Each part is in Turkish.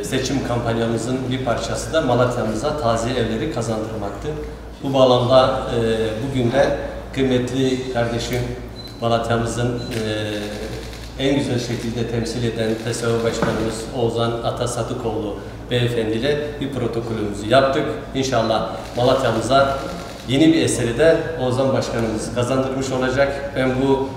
seçim kampanyamızın bir parçası da Malatya'mıza taziye evleri kazandırmaktı. Bu bağlamda bugün de kıymetli kardeşim Malatya'mızın en güzel şekilde temsil eden TSO Başkanımız Oğuzhan Atasadıkoğlu Beyefendi ile bir protokolümüzü yaptık. İnşallah Malatya'mıza yeni bir eseri de Oğuzhan Başkanımız kazandırmış olacak. Ben bu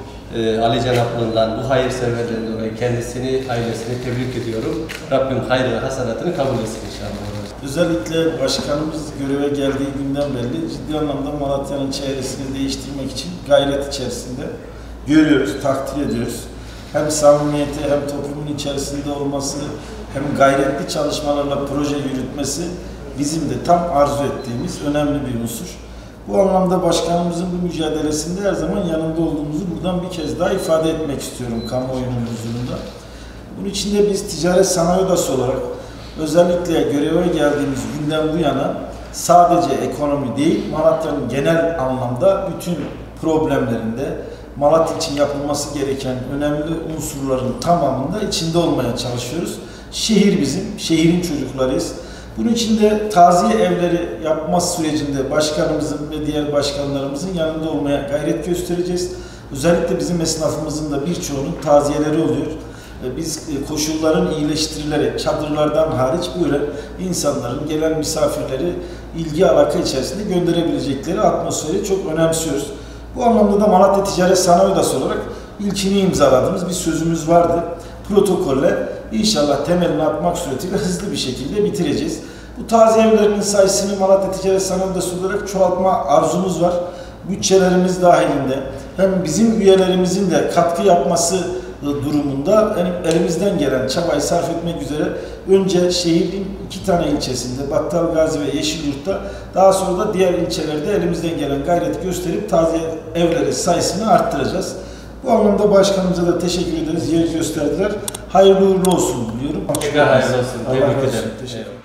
Ali Cenaplı'ndan, bu hayırseverden dolayı kendisini, ailesini tebrik ediyorum. Rabbim hayır ve hasenatını kabul etsin inşallah. Özellikle başkanımız göreve geldiği günden beri ciddi anlamda Malatya'nın çevresini değiştirmek için gayret içerisinde görüyoruz, takdir ediyoruz. Hem samimiyeti hem toplumun içerisinde olması hem gayretli çalışmalarla proje yürütmesi bizim de tam arzu ettiğimiz önemli bir unsur. Bu anlamda başkanımızın bu mücadelesinde her zaman yanında olduğumuzu buradan bir kez daha ifade etmek istiyorum kamuoyunun huzurunda. Bunun için de biz Ticaret Sanayi Odası olarak özellikle göreve geldiğimiz günden bu yana sadece ekonomi değil, Malatya'nın genel anlamda bütün problemlerinde Malatya için yapılması gereken önemli unsurların tamamında içinde olmaya çalışıyoruz. Şehir bizim, şehrin çocuklarıyız. Bunun için de taziye evleri yapma sürecinde başkanımızın ve diğer başkanlarımızın yanında olmaya gayret göstereceğiz. Özellikle bizim esnafımızın da birçoğunun taziyeleri oluyor. Biz koşulların iyileştirilerek çadırlardan hariç böyle insanların, gelen misafirleri ilgi alaka içerisinde gönderebilecekleri atmosferi çok önemsiyoruz. Bu anlamda da Malatya Ticaret Sanayi Odası olarak ilkini imzaladığımız bir sözümüz vardı. Protokolle inşallah temelini atmak suretiyle hızlı bir şekilde bitireceğiz. Bu taziye evlerinin sayısını Malatya Ticaret Sanayi Odası olarak çoğaltma arzumuz var. Bütçelerimiz dahilinde hem bizim üyelerimizin de katkı yapması durumunda elimizden gelen çabayı sarf etmek üzere önce şehrin 2 tane ilçesinde Battalgazi ve Yeşilyurt'ta daha sonra da diğer ilçelerde elimizden gelen gayreti gösterip taziye evleri sayısını arttıracağız. Bu anlamda başkanımıza da teşekkür ederiz. Yer gösterdiler. Hayırlı uğurlu olsun diyorum. Hayırlı olsun. Tebrik ederim. Teşekkür ederim.